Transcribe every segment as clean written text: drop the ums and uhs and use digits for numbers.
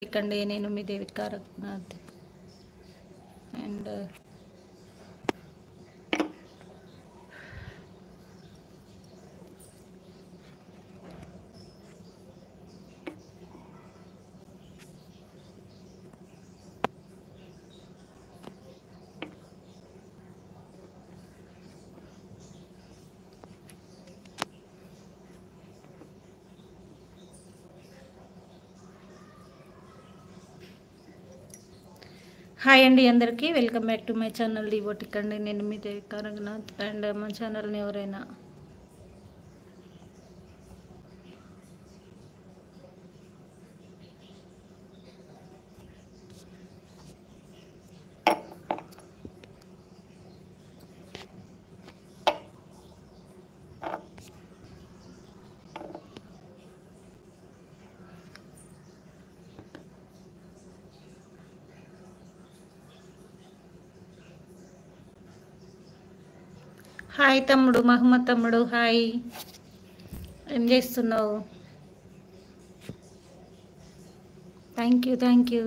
ఇకండి నేను మీ Devika Raghunath and hi అండి అందరికీ welcome back to my channel Devotic అండి నేను మీ దేవిక రఘునాథ్ అండ్ మా ఛానల్ని ఎవరైనా హాయ్ తమ్ముడు మహమ్మద్ తమ్ముడు హాయ్ ఏం చేస్తున్నావు థ్యాంక్ యూ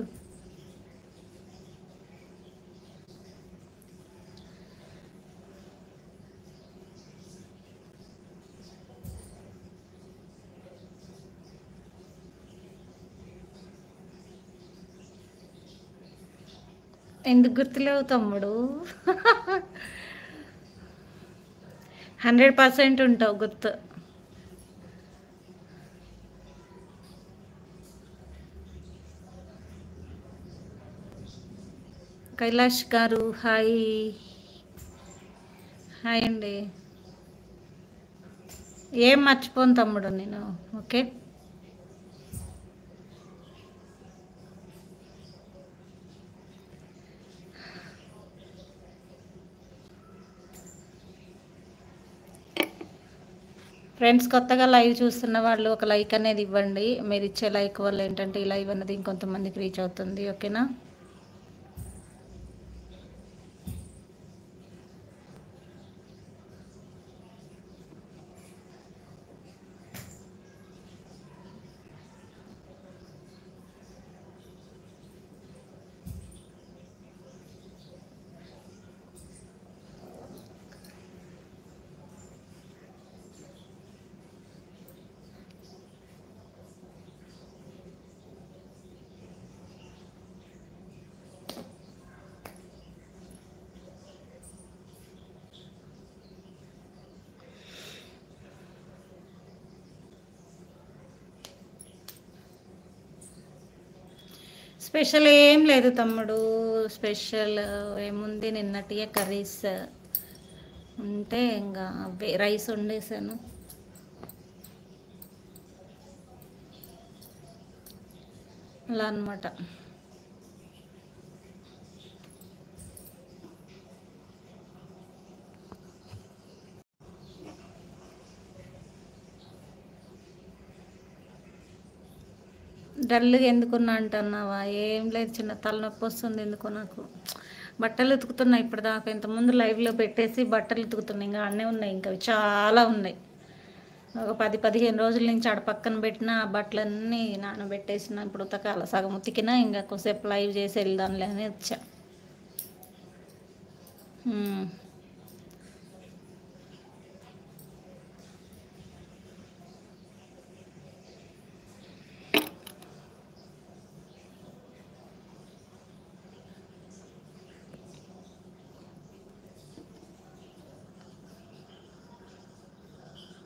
ఎందుకు గుర్తులేవు తమ్ముడు 100% ఉంటావు గుర్తు కైలాష్ గారు హాయ్ హాయ్ అండి ఏం మర్చిపోను తమ్ముడు నేను ఓకే ఫ్రెండ్స్ కొత్తగా లైవ్ చూస్తున్న వాళ్ళు ఒక లైక్ అనేది ఇవ్వండి మీరు ఇచ్చే లైక్ వల్ల ఏంటంటే ఈ లైవ్ అనేది ఇంకొంతమందికి రీచ్ అవుతుంది ఓకేనా స్పెషల్ ఏం లేదు తమ్ముడు స్పెషల్ ఏముంది నిన్నటియే కర్రీస్ ఉంటే ఇంకా రైస్ వండేసాను అలా అనమాట డల్గా ఎందుకున్నా అంటున్నావా ఏం లేదు చిన్న తలనొప్పి వస్తుంది ఎందుకో నాకు బట్టలు ఉతుకుతున్నా ఇప్పటిదాకా ఇంతకుముందు లైవ్లో పెట్టేసి బట్టలు ఉతుకుతున్నాయి ఇంకా అన్నీ ఉన్నాయి ఇంకా చాలా ఉన్నాయి ఒక 10-15 రోజుల నుంచి ఆడ పక్కన పెట్టిన బట్టలన్నీ నానబెట్టేసిన ఇప్పుడు ఉతకాల సగం ఉతికినా ఇంకా కొద్దిసేపు లైవ్ చేసి వెళ్దాంలే అని వచ్చా